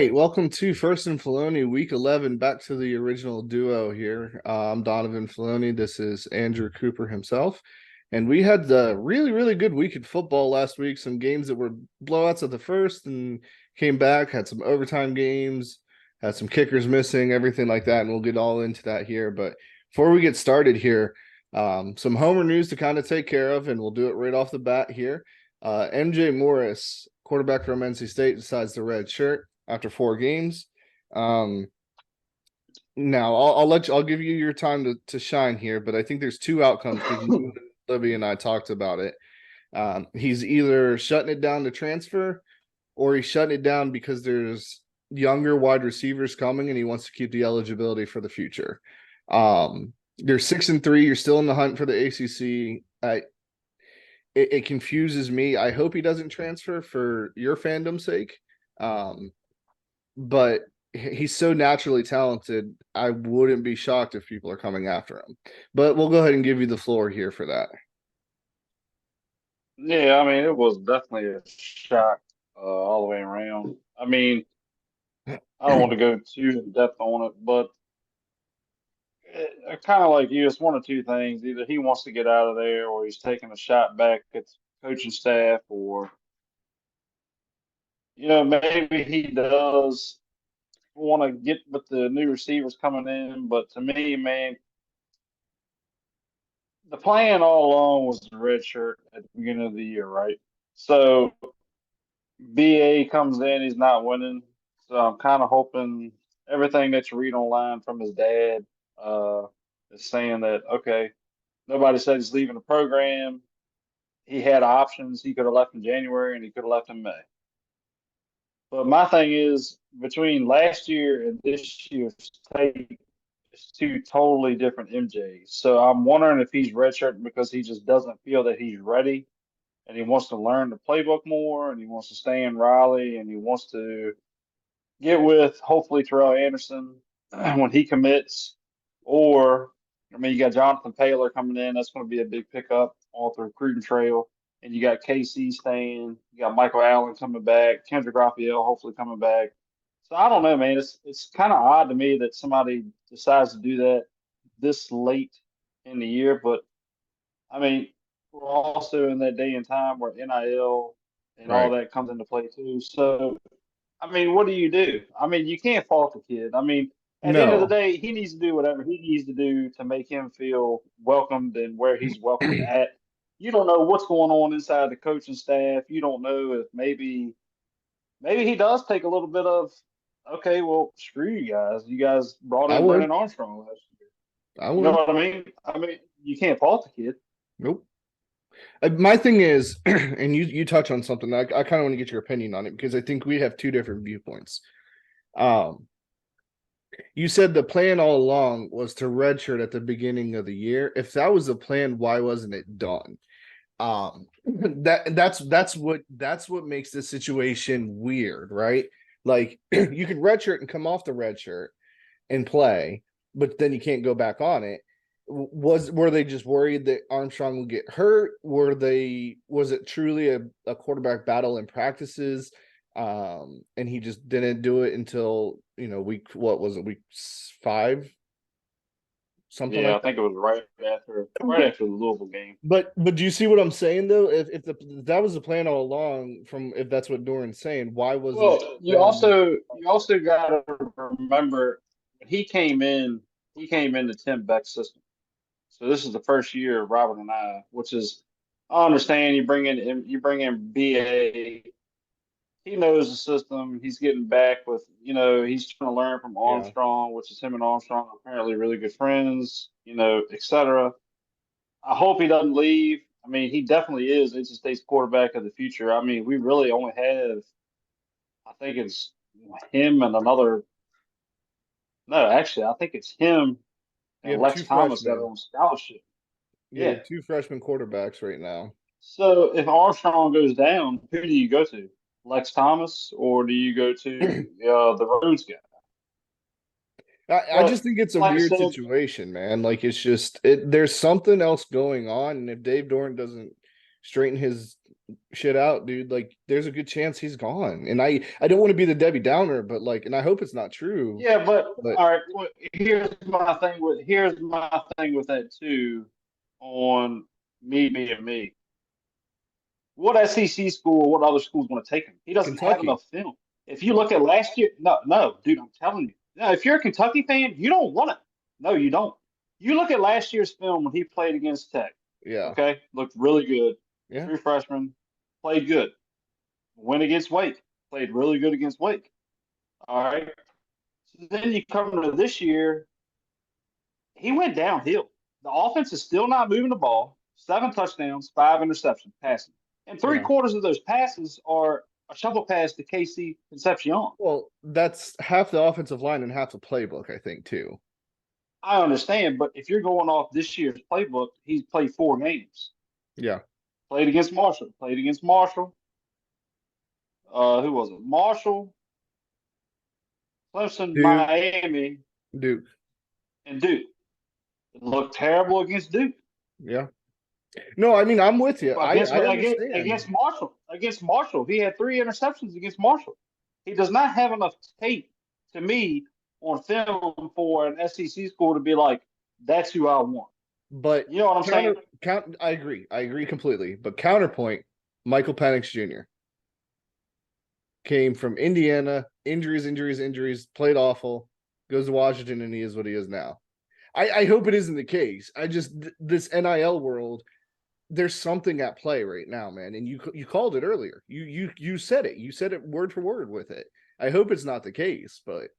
right, welcome to First and Filoni, Week 11. Back to the original duo here. I'm Donovan Filoni. This is Andrew Cooper himself, and we had the really good week in football last week. Some games that were blowouts at the first, and came back. Had some overtime games, had some kickers missing, everything like that. And we'll get all into that here. But before we get started here, some Homer news to kind of take care of, and we'll do it right off the bat here. MJ Morris, quarterback from NC State, decides to red shirt after 4 games. Now I'll give you your time to shine here, but I think there's 2 outcomes because Libby and I talked about it. He's either shutting it down to transfer, or he's shutting it down because there's younger wide receivers coming and he wants to keep the eligibility for the future. You're 6-3. You're still in the hunt for the ACC. It confuses me. I hope he doesn't transfer for your fandom's sake. But he's so naturally talented, I wouldn't be shocked if people are coming after him. But we'll go ahead and give you the floor here for that. Yeah, I mean, it was definitely a shock all the way around. I mean, I don't want to go too in depth on it, but kind of like you, it's one of two things. Either he wants to get out of there, or he's taking a shot back at the coaching staff, or, maybe he does want to get with the new receivers coming in. But to me, man, the plan all along was the red shirt at the beginning of the year, right? So BA comes in, he's not winning. So I'm kind of hoping everything that you read online from his dad uh, is saying that, okay, nobody said he's leaving the program. He had options. He could have left in January and he could have left in May. But my thing is, between last year and this year's tape, it's 2 totally different MJs. So I'm wondering if he's redshirting because he just doesn't feel that he's ready and he wants to learn the playbook more and he wants to stay in Raleigh and he wants to get with hopefully Terrell Anderson when he commits. Or, I mean, you got Jonathan Taylor coming in. That's going to be a big pickup off the recruiting trail. And you got KC staying. You got Michael Allen coming back. Kendrick Raphael hopefully coming back. So I don't know, man. It's kind of odd to me that somebody decides to do that this late in the year. But I mean, we're also in that day and time where NIL and all Right. that comes into play too. So I mean, what do you do? I mean, you can't fault the kid. I mean, at the end of the No. day, he needs to do whatever he needs to do to make him feel welcomed and where he's welcomed at. You don't know what's going on inside the coaching staff. You don't know if maybe he does take a little bit of, okay, well, screw you guys. You guys brought I in would. Brennan Armstrong last year. I You know would. what I mean? I mean, you can't fault the kid. Nope. My thing is, and you touch on something that I kind of want to get your opinion on it because I think we have 2 different viewpoints. Um, you said the plan all along was to redshirt at the beginning of the year. If that was the plan, why wasn't it done? That's what makes this situation weird, right? Like you can redshirt and come off the red shirt and play, but then you can't go back on it. Were they just worried that Armstrong would get hurt? Was it truly a quarterback battle in practices? And he just didn't do it until what was it, week 5, something Yeah, like I think it was right that. after the Louisville game. But do you see what I'm saying though? If that was the plan all along, from if that's what Doran's saying, why wasn't it Well, done? you also got to remember he came in to Tim Beck's system. So this is the first year of Robert and I, which is I understand you bring in BA. He knows the system. He's getting back with he's trying to learn from Yeah. Armstrong, which is him and Armstrong are apparently really good friends. etc. I hope he doesn't leave. I mean, he definitely is NC State's quarterback of the future. I mean, we really only have I think it's him and another. No, actually, I think it's him You and have Lex 2 Thomas that are freshmen. on scholarship. You Yeah. have 2 freshman quarterbacks right now. So if Armstrong goes down, who do you go to? Lex Thomas, or do you go to the Rhodes guy? I just But think it's a like I weird said, situation, man. Like there's something else going on, and if Dave Doran doesn't straighten his shit out, dude, like there's a good chance he's gone. And I don't want to be the Debbie Downer, but like, and I hope it's not true. Yeah, but But all right. Well, here's my thing with that too. On me being me, what SEC school or what other schools want to take him? He doesn't have Kentucky, enough film. If you look at last year, no, dude, I'm telling you. No, if you're a Kentucky fan, you don't want it. No, you don't. You look at last year's film when he played against Tech. yeah, Okay, looked really good. yeah, True freshman, played good. Went against Wake, played really good against Wake. All right. So then you come to this year, he went downhill. The offense is still not moving the ball. 7 touchdowns, 5 interceptions passing. And three yeah. quarters of those passes are a shovel pass to Casey Concepcion. Well, that's half the offensive line and half the playbook, I think, too. I understand, but if you're going off this year's playbook, he's played 4 games. Yeah. Played against Marshall. Played against Marshall. Who was it? Marshall, Clemson, Duke, Miami, Duke. and Duke. It looked terrible against Duke. Yeah. No, I mean, I'm with you. But I understand. Against Marshall, he had 3 interceptions against Marshall. He does not have enough tape to me on film for an SEC school to be like, that's who I want. But You know what I'm saying? I agree. I agree completely. But counterpoint, Michael Penix Jr. came from Indiana, injuries, played awful, goes to Washington, and he is what he is now. I hope it isn't the case. I just this NIL world, there's something at play right now, man. And you called it earlier. You said it. You said it word for word with it. I hope it's not the case, but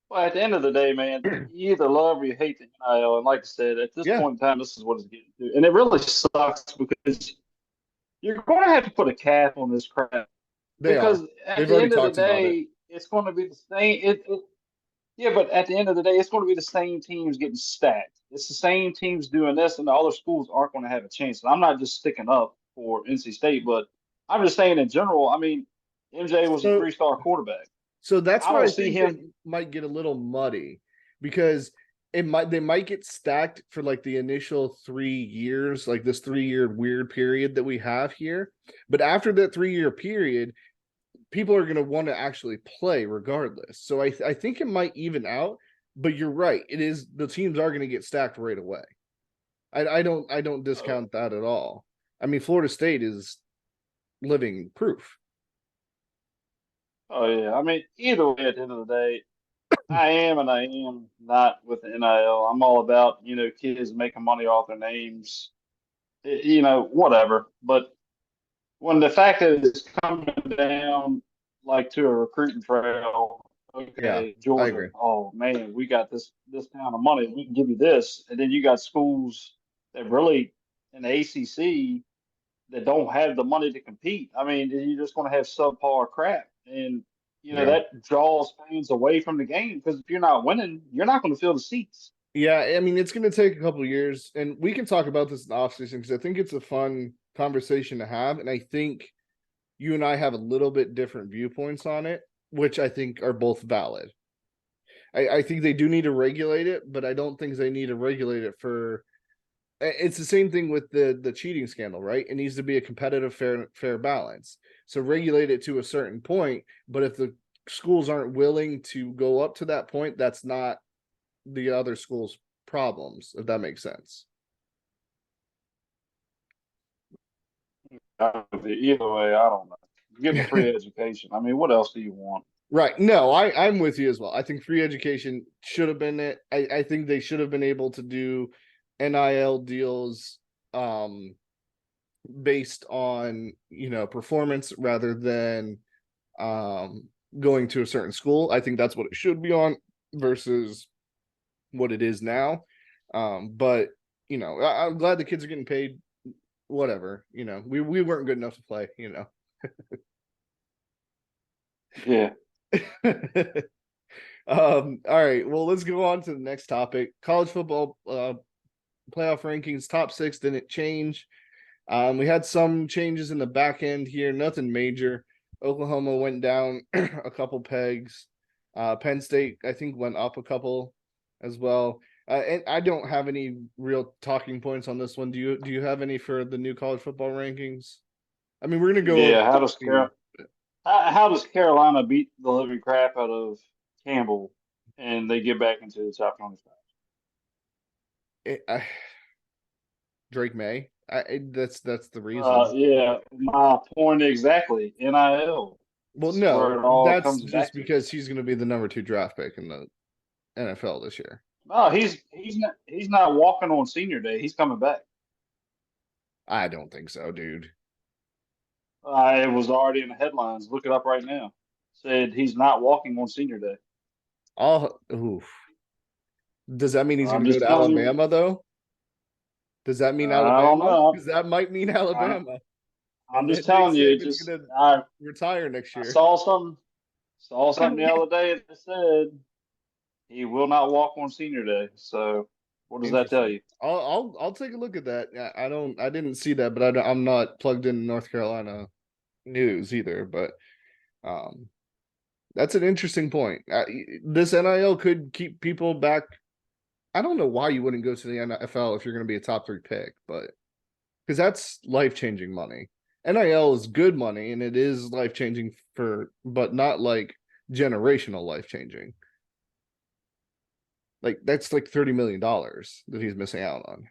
Well, at the end of the day, man, you either love or you hate the NIL. And like I said, at this yeah, point in time, this is what it's getting to. And it really sucks because you're going to have to put a cap on this crap. they are. Because at They've the already end of the talked about it. day, it's going to be the same. Yeah, but at the end of the day, it's going to be the same teams getting stacked. It's the same teams doing this, and the other schools aren't going to have a chance. And I'm not just sticking up for NC State, but I'm just saying in general. I mean, MJ was a So 3-star quarterback. So that's I where don't I see think it him. might get a little muddy because they might get stacked for like the initial 3 years, like this 3 year weird period that we have here. But after that 3 year period, people are going to want to actually play regardless. So I think it might even out. But you're right; it is the teams are going to get stacked right away. I don't Oh, discount that at all. I mean, Florida State is living proof. oh yeah. I mean, either way, at the end of the day, I am and I am not with the NIL. I'm all about kids making money off their names, whatever. But when the fact that it's coming down like to a recruiting trail, Yeah, okay, I Georgia, agree. oh man, we got this kind of money, we can give you this, and then you got schools that really in the ACC that don't have the money to compete. I mean, you're just going to have subpar crap, and Yeah. that draws fans away from the game because if you're not winning, you're not going to fill the seats. Yeah, I mean, it's going to take a couple of years, and we can talk about this in the offseason because I think it's a fun conversation to have. And I think you and I have a little bit different viewpoints on it, which I think are both valid. I think they do need to regulate it, but I don't think they need to regulate it for. It's the same thing with the cheating scandal, right? It needs to be a competitive, fair balance. So regulate it to a certain point, but if the schools aren't willing to go up to that point, that's not the other school's problems, if that makes sense. Either way, I don't know. Give them free education. I mean, what else do you want? Right. No, I'm with you as well. I think free education should have been it. I think they should have been able to do NIL deals um based on, performance rather than um going to a certain school. I think that's what it should be on versus what it is now. But I'm glad the kids are getting paid. Whatever, we weren't good enough to play. Yeah. All right. Well, let's go on to the next topic. College football playoff rankings, top six didn't change. We had some changes in the back end here, nothing major. Oklahoma went down a couple pegs. Penn State, I think, went up a couple as well. And I don't have any real talking points on this one. Do you have any for the new college football rankings? I mean, we're gonna go over Yeah, how does 16. how does Carolina beat the living crap out of Campbell and they get back into the top 25? Drake May. That's the reason. Yeah, my point exactly. NIL. Well, It's where no, it all that's comes just back to. because he's going to be the number 2 draft pick in the NFL this year. No, he's not walking on senior day. He's coming back. I don't think so, dude. It was already in the headlines. Look it up right now. Said he's not walking on senior day. Oof. Does that mean he's going I'm to go just to telling you. Alabama though? Does that mean I don't Alabama? know. Because that might mean I, Alabama, I'm and then just Nick telling you. Saban's Just going to I retire next I year. saw something the other day that said he will not walk on senior day. So what does that tell Interesting. you? I'll take a look at that. I didn't see that, but I'm not plugged in North Carolina news either. But um, that's an interesting point. This NIL could keep people back. I don't know why you wouldn't go to the NFL if you're going to be a top 3 pick, but because that's life changing money. NIL is good money and it is life changing but not like generational life changing. Like that's like $30 million that he's missing out on.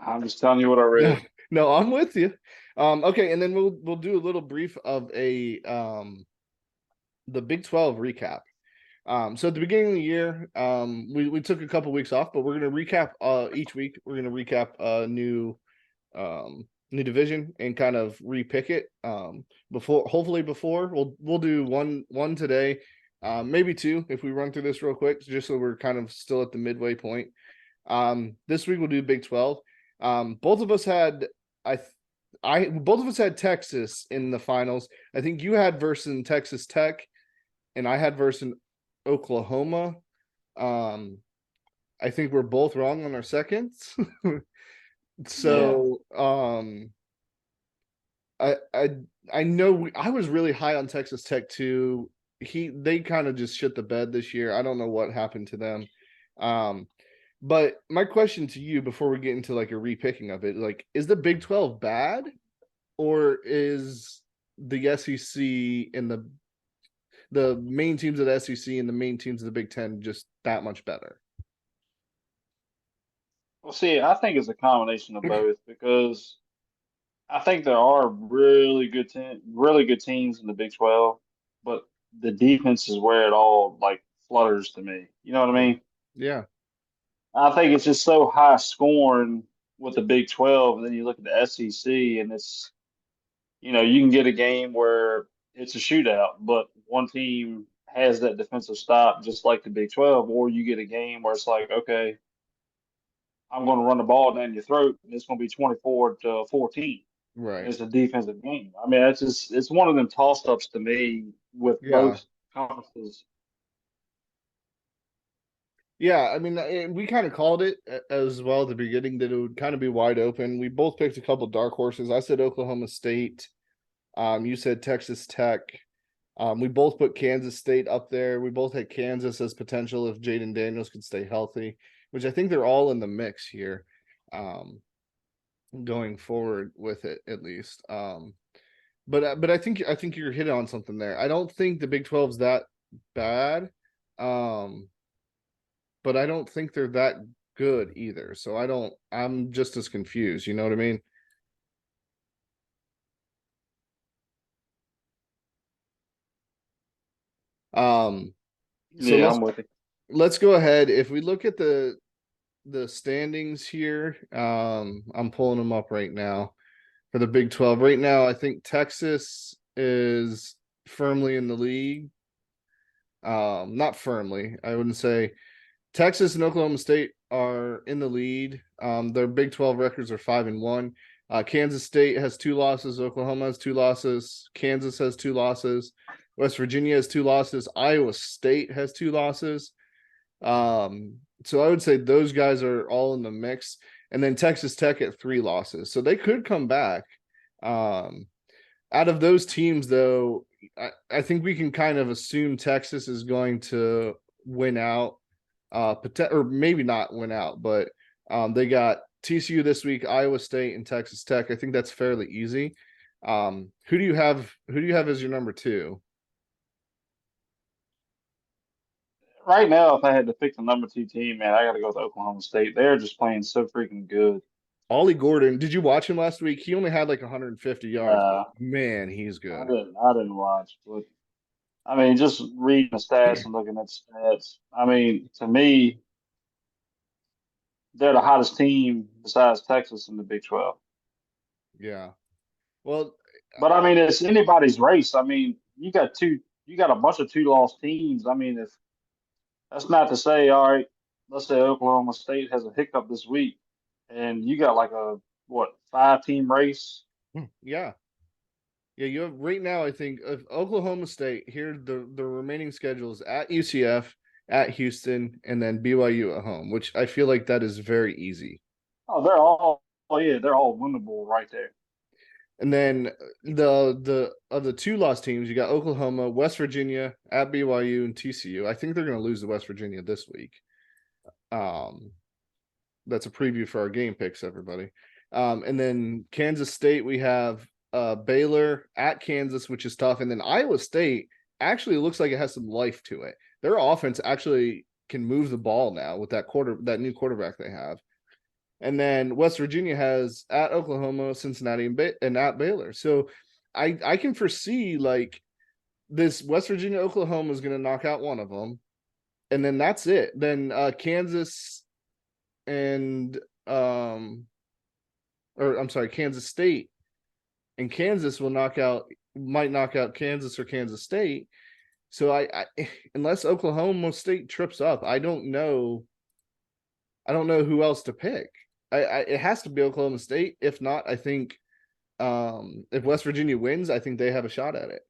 I'm just telling you what I No, read. no, I'm with you. Okay, and then we'll do a little brief of the Big 12 recap. So at the beginning of the year, we took a couple weeks off, but we're gonna recap each week. We're gonna recap a new division and kind of repick it. Before we'll do one today, maybe two if we run through this real quick, just so we're kind of still at the midway point. This week we'll do Big 12. Both of us had I both of us had Texas in the finals. I think you had versus Texas Tech, and I had versus Oklahoma. Um, I think we're both wrong on our seconds. Yeah. So I I I know I was really high on Texas Tech too. They kind of just shit the bed this year. I don't know what happened to them. Um, but my question to you before we get into like a repicking of it, like, is the Big 12 bad, or is the SEC and the main teams of the SEC and the main teams of the Big 10 just that much better? Well, see, I think it's a combination of both because I think there are really good teams in the Big 12, but the defense is where it all like flutters to me. You know what I Yeah. mean? Yeah. I think it's just so high scoring with the Big 12, and then you look at the SEC, and it's you can get a game where it's a shootout, but one team has that defensive stop, just like the Big 12, or you get a game where it's like, okay, I'm going to run the ball down your throat, and it's going to be 24-14. And Right. it's a defensive game. I mean, it's one of them toss ups to me with Yeah. both conferences. Yeah, I mean, we kind of called it as well at the beginning that it would kind of be wide open. We both picked a couple dark horses. I said Oklahoma State. You said Texas Tech. We both put Kansas State up there. We both had Kansas as potential if Jaden Daniels could stay healthy, which I think they're all in the mix here, going forward with it at least. But I think you're hitting on something there. I don't think the Big 12's that bad. Um, but I don't think they're that good either. So I'm just as confused, you know what I mean? So Yeah, let's I'm with you. let's go ahead. If we look at the standings here, I'm pulling them up right now for the Big 12. Right now, I think Texas is firmly in the league. Not firmly. I wouldn't say Texas and Oklahoma State are in the lead. Their Big 12 records are 5-1. Kansas State has 2 losses. Oklahoma has 2 losses. Kansas has 2 losses. West Virginia has 2 losses. Iowa State has 2 losses. So I would say those guys are all in the mix. And then Texas Tech at 3 losses. So they could come back. Um, Out of those teams, though, I think we can kind of assume Texas is going to win out. or maybe not win out, but they got TCU this week, Iowa State, and Texas Tech. I think that's fairly easy. Who do you have? Who do you have as your number two? Right now, if I had to pick the number 2 team, man, I got to go with Oklahoma State. They're just playing so freaking good. Ollie Gordon. Did you watch him last week? He only had like 150 yards, but Uh, man, he's I good. didn't. I didn't watch, but I mean, just reading the stats and looking at stats. I mean, to me, they're the hottest team besides Texas in the Big 12. Yeah. Well, But I mean, it's anybody's race. I mean, you got a bunch of 2 loss teams. I mean, if that's not to say, all right, let's say Oklahoma State has a hiccup this week, and you got like a what 5 team race. yeah. Yeah, you have right now, I think, of Oklahoma State here, the remaining schedules at UCF, at Houston, and then BYU at home, which I feel like that is very easy. Oh, they're all. Oh yeah, they're all winnable right there. And then the of the two lost teams, you got Oklahoma, West Virginia at BYU, and TCU. I think they're going to lose to West Virginia this week. Um, that's a preview for our game picks, everybody. And then Kansas State, we have Baylor at Kansas, which is tough, and then Iowa State actually looks like it has some life to it. Their offense actually can move the ball now with that new quarterback they have. And then West Virginia has at Oklahoma, Cincinnati, and at Baylor. So I can foresee like this West Virginia Oklahoma is going to knock out one of them, and then that's it. Then Kansas and or I'm sorry, Kansas State and Kansas might knock out Kansas or Kansas State. So I unless Oklahoma State trips up, I don't know who else to pick. It has to be Oklahoma State. If not, I think if West Virginia wins, I think they have a shot at it.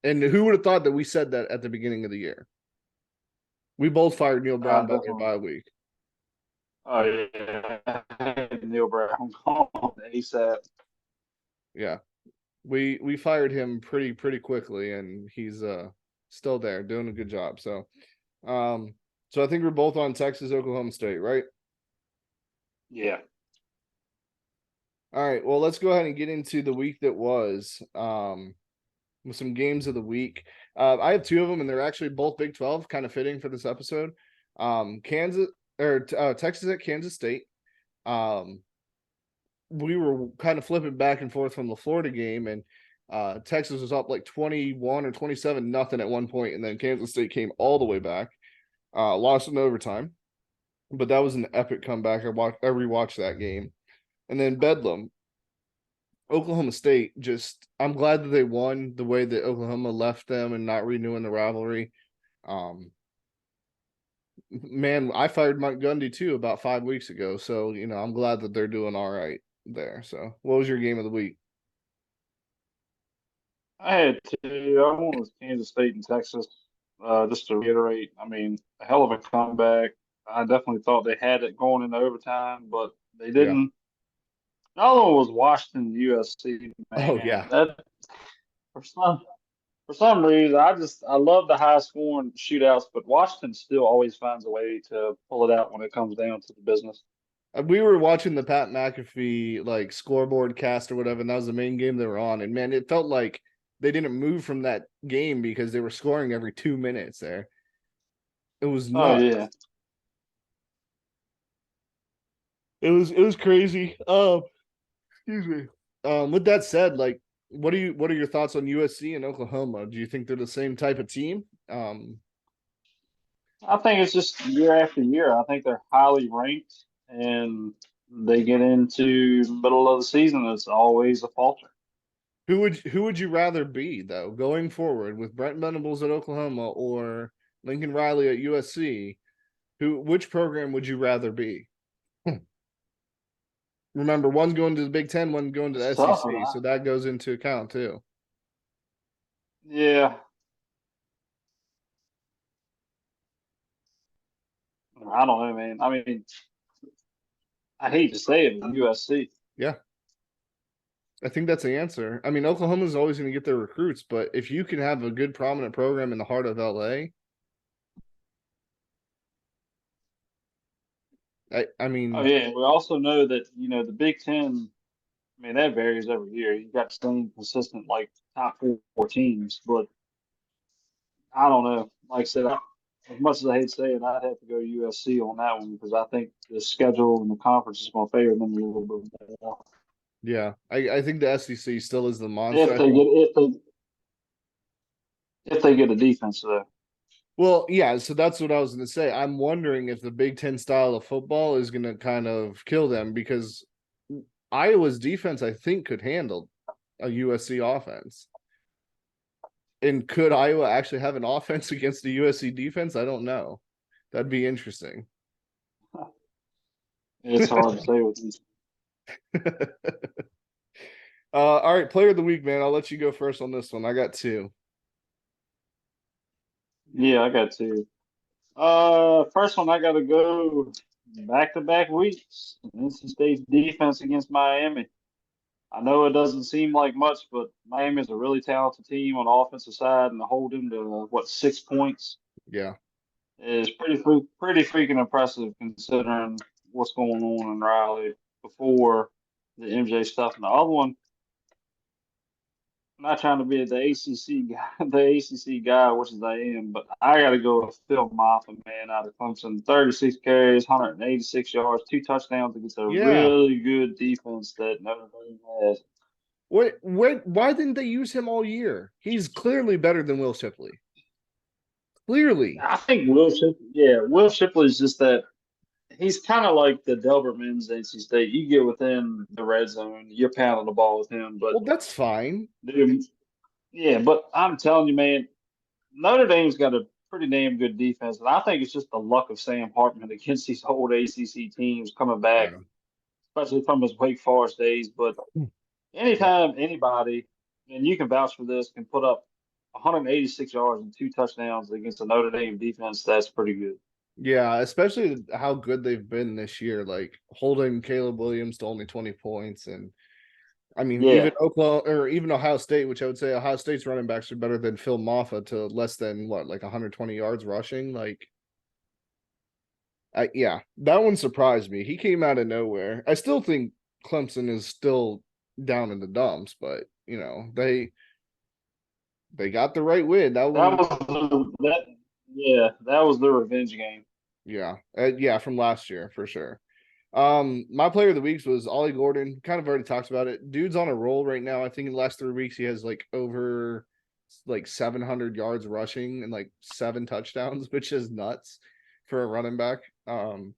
And who would have thought that we said that at the beginning of the year? We both fired Neil Brown by their Definitely. bye week. Oh yeah, Neil Brown gone ASAP. Yeah. We fired him pretty quickly, and he's still there doing a good job. Um so I think we're both on Texas, Oklahoma State, right? Yeah. All right. Well, let's go ahead and get into the week that was. With some games of the week. I have two of them, and they're actually both Big 12, kind of fitting for this episode. Kansas or Texas at Kansas State. We were kind of flipping back and forth from the Florida game, and Texas was up like 21 or 27 nothing at one point, and then Kansas State came all the way back, lost in overtime. But that was an epic comeback. I rewatched that game, and then Bedlam. Oklahoma State I'm glad that they won the way that Oklahoma left them and not renewing the rivalry. Man, I fired Mike Gundy too about 5 weeks ago. So, I'm glad that they're doing all right there. So what was your game of the week? I had two. I went with Kansas State and Texas. Just to reiterate, I mean, a hell of a comeback. I definitely thought they had it going into overtime, but they Yeah. didn't. Another one was Washington USC. Oh Man, yeah. that for some reason I love the high scoring shootouts, but Washington still always finds a way to pull it out when it comes down to the business. We were watching the Pat McAfee like scoreboard cast or whatever, and that was the main game they were on. And man, it felt like they didn't move from that game because they were scoring every 2 minutes there. It was Oh nuts. yeah. It was crazy. Excuse me. With that said, like, what are your thoughts on USC and Oklahoma? Do you think they're the same type of team? I think it's just year after year. I think they're highly ranked, and they get into the middle of the season. It's always a falter. Who would you rather be though going forward with Brent Venables at Oklahoma or Lincoln Riley at USC? Which program would you rather be? Remember, one's going to the Big Ten, one's going to the It's tough. SEC, so that goes into account too. Yeah, I don't know, man. I mean, I hate to say it, but USC. Yeah, I think that's the answer. I mean, Oklahoma's always going to get their recruits, but if you can have a good, prominent program in the heart of LA, I Oh mean, yeah, we also know that the Big Ten. I mean, that varies every year. You got staying consistent like top four teams, but I don't know. Like I said, as much as I hate to say it, I'd have to go USC on that one because I think the schedule and the conference is going to favor them a little bit more yeah, I think the SEC still is the monster. if I they think. get if they get a defense there. Well, yeah, so that's what I was going to say. I'm wondering if the Big Ten style of football is going to kind of kill them because Iowa's defense, I think, could handle a USC offense. And could Iowa actually have an offense against the USC defense? I don't know. That'd be interesting. It's hard to say with these. All right, player of the week, man. I'll let you go first on this one. I got two. Yeah, I got two. First one I got to go back to back weeks. NC State's defense against Miami. I know it doesn't seem like much, but Miami is a really talented team on the offensive side, and to hold them to what 6 points Yeah. is pretty freaking impressive considering what's going on in Raleigh before the MJ stuff. And the other one, I'm not trying to be the ACC guy, the ACC guy, which is I am, but I got to go with Phil Moffitt, man, out of Clemson. 36 carries, 186 yards, 2 touchdowns against a Yeah. really good defense that Notre Dame has. Why didn't they use him all year? He's clearly better than Will Shipley. Clearly. I think Will Shipley is just that he's kind of like the Delbert Mims NC State. You get within the red zone, you're pounding the ball with him. But Well, that's fine. dude, yeah, but I'm telling you, man, Notre Dame's got a pretty damn good defense, and I think it's just the luck of Sam Hartman against these old ACC teams coming back, Yeah. especially from his Wake Forest days. But Yeah. anytime anybody, and you can vouch for this, can put up 186 yards and 2 touchdowns against a Notre Dame defense, that's pretty good. Yeah, especially how good they've been this year, like holding Caleb Williams to only 20 points. And I mean, even Yeah, Oklahoma or even Ohio State, which I would say Ohio State's running backs are better than Phil Maffa to less than what, like 120 yards rushing. Like, yeah, that one surprised me. He came out of nowhere. I still think Clemson is still down in the dumps, but they got the right win. That that one, was that. Yeah, that was the revenge game. yeah, from last year for sure. My player of the weeks was Ollie Gordon. Kind of already talked about it. Dude's on a roll right now. I think in the last 3 weeks he has like over like 700 yards rushing and like 7 touchdowns, which is nuts for a running back. And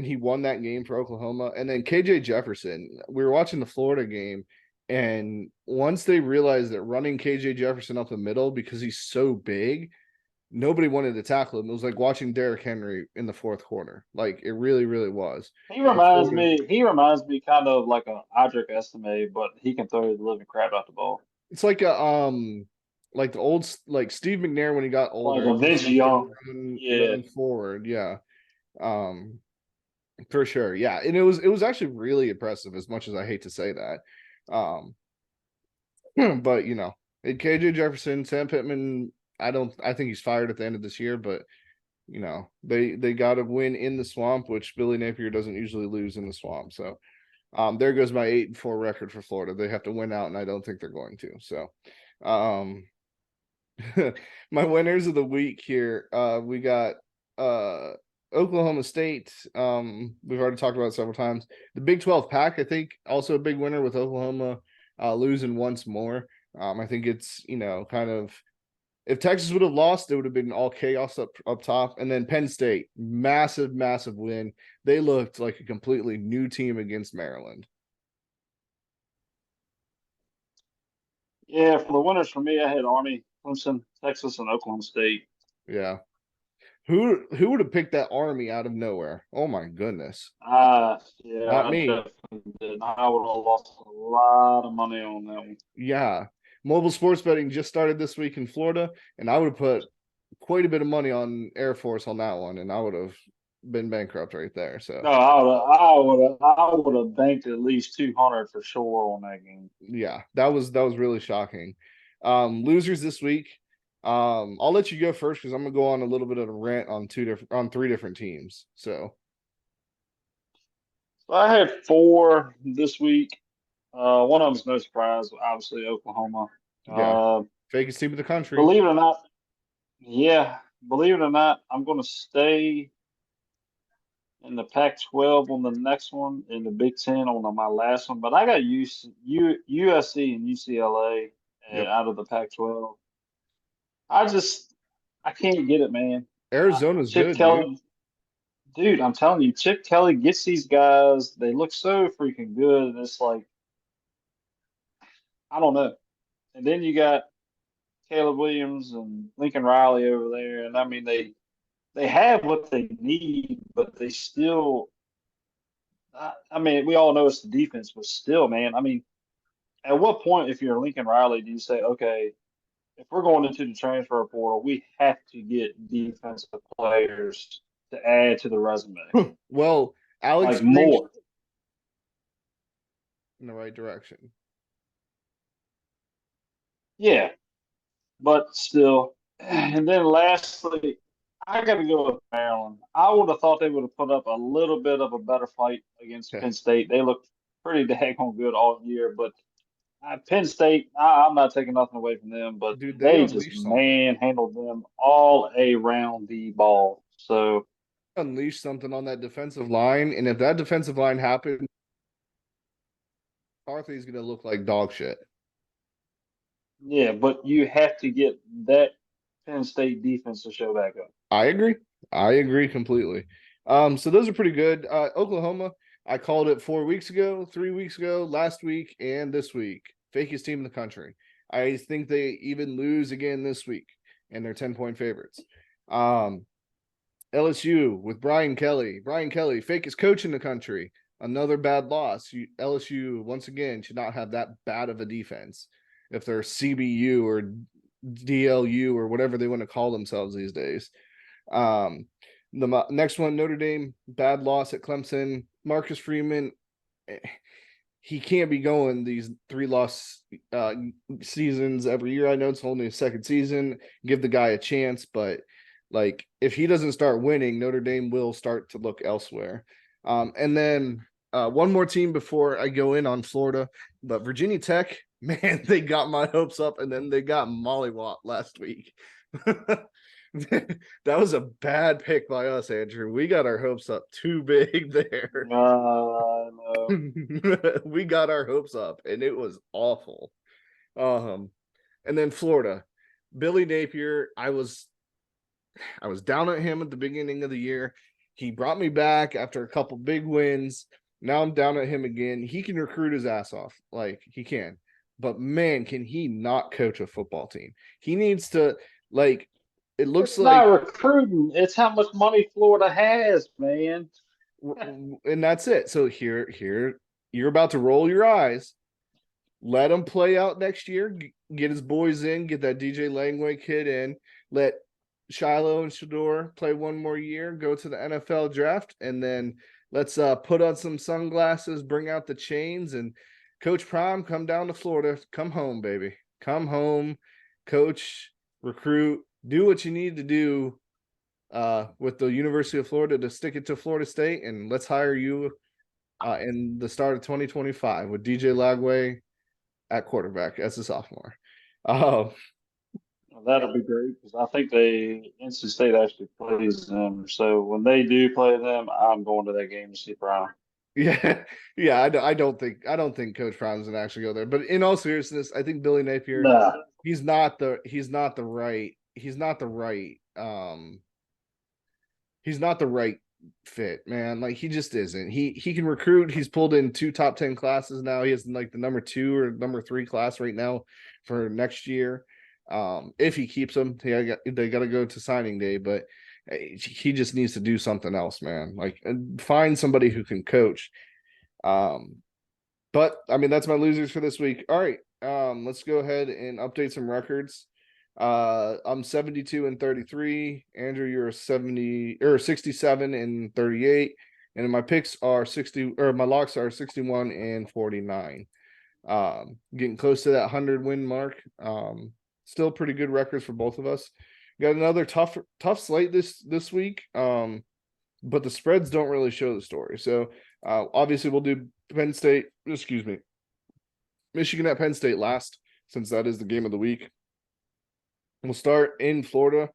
he won that game for Oklahoma. And then KJ Jefferson, we were watching the Florida game, and once they realized that running KJ Jefferson up the middle because he's so big, nobody wanted to tackle him. It was like watching Derrick Henry in the fourth quarter. Like it really, really was. He And reminds Florida, me. He reminds me kind of like a Audric Estime, but he can throw the living crap out the ball. it's like the old like Steve McNair when he got Like older, a just Vince like him Young. Yeah. running forward. Yeah. Um, for sure. Yeah. And it was actually really impressive, as much as I hate to say that. Um, but KJ Jefferson, Sam Pittman, I think he's fired at the end of this year, but they got to win in the swamp, which Billy Napier doesn't usually lose in the swamp. So there goes my 8-4 record for Florida. They have to win out, and I don't think they're going to. So um my winners of the week here, we got Oklahoma State. We've already talked about it several times. The Big 12 pack, I think, also a big winner with Oklahoma losing once more. I think it's kind of, if Texas would have lost, it would have been all chaos up top. And then Penn State, massive, massive win. They looked like a completely new team against Maryland. Yeah, for the winners for me, I had Army, Clemson, Texas, and Oklahoma State. Yeah. Who would have picked that Army out of nowhere? Oh my goodness. Yeah, Not I me. definitely did. I would have lost a lot of money on that one. Yeah. Mobile sports betting just started this week in Florida, and I would have put quite a bit of money on Air Force on that one, and I would have been bankrupt right there. So No, I would have banked at least 200 for sure on that game. yeah, that was really shocking. Losers this week. I'll let you go first because I'm gonna go on a little bit of a rant on 3 different teams. So So I had four this week. One of them's no surprise, obviously Oklahoma. Yeah. Uh, Fakest team of the country. believe it or not, yeah, believe it or not, I'm going to stay in the Pac-12 on the next one, in the Big Ten on my last one. But I got USC and UCLA Yep. out of the Pac-12. I just I can't get it, man. Arizona's Chip good, dude. Kelly, dude, I'm telling you, Chip Kelly gets these guys. They look so freaking good, and it's like I don't know. And then you got Caleb Williams and Lincoln Riley over there, and I mean they have what they need, but they still. I mean, we all know it's the defense, but still, man. I mean, at what point, if you're Lincoln Riley, do you say, okay, if we're going into the transfer portal, we have to get defensive players to add to the resume, Well, Alex like Grinch more. in the right direction. Yeah, but still. And then lastly, I got to go with Maryland. I would have thought they would have put up a little bit of a better fight against Yeah. Penn State. They looked pretty daggone good all year, but Penn State, I'm not taking nothing away from them, but Dude, they they just unleashed something. manhandled them all around the ball. So, Unleashed something on that defensive line. And if that defensive line happened, McCarthy's gonna look like dog shit. yeah, but you have to get that Penn State defense to show back up. I agree. I agree completely. So those are pretty good. Oklahoma, I called it 4 weeks ago, 3 weeks ago, last week, and this week. Fakest team in the country. I think they even lose again this week, and they're 10-point favorites. LSU with Brian Kelly. Brian Kelly, fakest coach in the country. Another bad loss. LSU, once again, should not have that bad of a defense if they're CBU or DLU or whatever they want to call themselves these days. The next one, Notre Dame, bad loss at Clemson. Marcus Freeman, he can't be going these 3-loss seasons every year. I know it's only a second season. Give the guy a chance, but like if he doesn't start winning, Notre Dame will start to look elsewhere. And then one more team before I go in on Florida, but Virginia Tech, man, they got my hopes up, and then they got mollywopped last week. That was a bad pick by us, Andrew. We got our hopes up too big there. No. We got our hopes up, and it was awful. And then Florida, Billy Napier. I was down at him at the beginning of the year. He brought me back after a couple big wins. Now I'm down at him again. He can recruit his ass off, like he can, but man, can he not coach a football team? He needs to like. It looks It's not like, recruiting. It's how much money Florida has, man. and that's it. So here, you're about to roll your eyes. Let him play out next year. Get his boys in. Get that DJ Langway kid in. Let Shiloh and Shador play one more year. Go to the NFL draft, and then let's put on some sunglasses. Bring out the chains, and Coach Prime, come down to Florida. Come home, baby. Come home. Coach, recruit. Do what you need to do with the University of Florida to stick it to Florida State, and let's hire you in the start of 2025 with DJ Lagway at quarterback as a sophomore. Uh, That'll be great because I think NC State actually plays them. So when they do play them, I'm going to that game to see Brown. yeah, yeah. I don't think Coach Prime's gonna actually go there. But in all seriousness, I think Billy Napier, Nah, he's not the right he's not the right fit, man. Like he just isn't. He can recruit. He's pulled in 2 top 10 classes now. He has like the number 2 or number 3 class right now for next year. If he keeps them, they got to go to signing day, but he just needs to do something else, man. Like find somebody who can coach. But I mean that's my losers for this week. All right. Let's go ahead and update some records. I'm 72 and 33. Andrew, you're 70 or 67 and 38. And my picks are 60, or my locks are 61 and 49. Getting close to that 100 win mark. Still pretty good records for both of us. Got another tough slate this week. but the spreads don't really show the story. So obviously we'll do Michigan at Penn State last, since that is the game of the week. We'll start in Florida.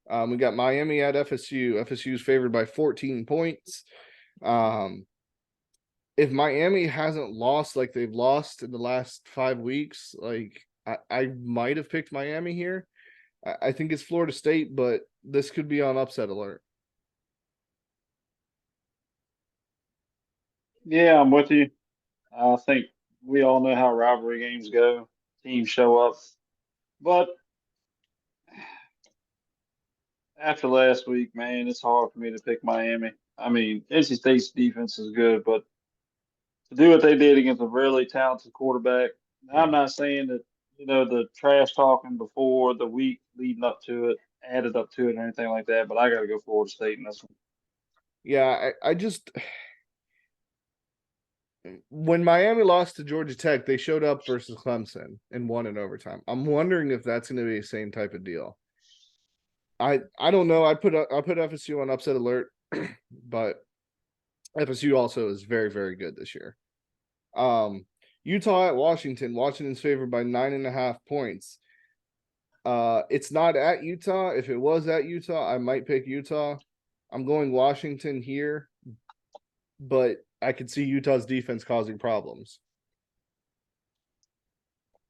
We got Miami at FSU. FSU is favored by 14 points. If Miami hasn't lost like they've lost in the last 5 weeks, like I might have picked Miami here. I think it's Florida State, but this could be on upset alert. Yeah, I'm with you. I think we all know how rivalry games go. Teams show up. But after last week, man, it's hard for me to pick Miami. I mean, NC State's defense is good, but to do what they did against a really talented quarterback, I'm not saying that, the trash talking before the week leading up to it added up to it or anything like that, but I got to go Florida State in this one. Yeah, I just when Miami lost to Georgia Tech, they showed up versus Clemson and won in overtime. I'm wondering if that's going to be the same type of deal. I don't know. I put FSU on upset alert, but FSU also is very, very good this year. Utah at Washington. Washington's favored by 9.5 points. It's not at Utah. If it was at Utah, I might pick Utah. I'm going Washington here, but I could see Utah's defense causing problems.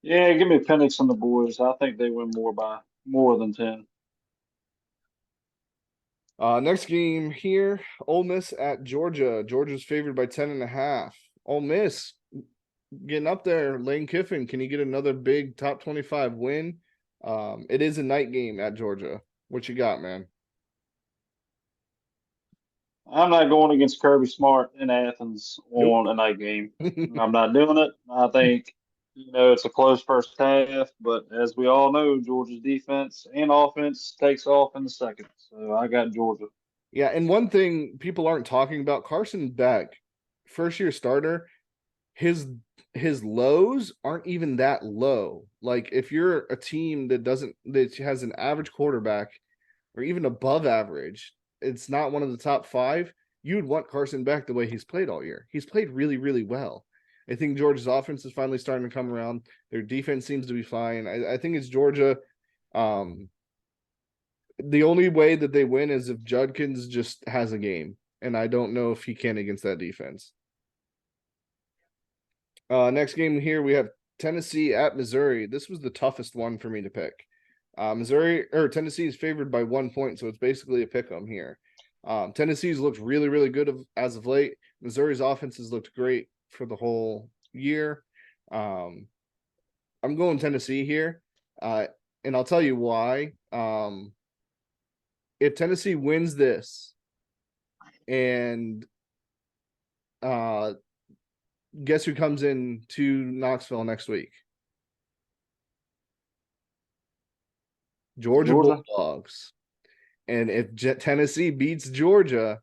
Yeah, give me Penix and the boys. I think they win more than 10. Next game here, Ole Miss at Georgia. Georgia's favored by 10.5. Ole Miss getting up there. Lane Kiffin, can he get another big top 25 win? It is a night game at Georgia. What you got, man? I'm not going against Kirby Smart in Athens Nope. on a night game. I'm not doing it. I think, it's a close first half, but as we all know, Georgia's defense and offense takes off in the second. So I got Georgia. Yeah, and one thing people aren't talking about, Carson Beck, first year starter, his lows aren't even that low. Like if you're a team that has an average quarterback or even above average, it's not one of the top 5, you'd want Carson Beck the way he's played all year. He's played really, really well. I think Georgia's offense is finally starting to come around. Their defense seems to be fine. I think it's Georgia. The only way that they win is if Judkins just has a game, and I don't know if he can against that defense. Next game here, we have Tennessee at Missouri. This was the toughest one for me to pick. Tennessee is favored by 1 point, so it's basically a pick 'em here. Tennessee's looked really, really good as of late. Missouri's offense has looked great for the whole year. I'm going Tennessee here, and I'll tell you why. If Tennessee wins this and guess who comes in to Knoxville next week? Georgia Bulldogs. And if Tennessee beats Georgia,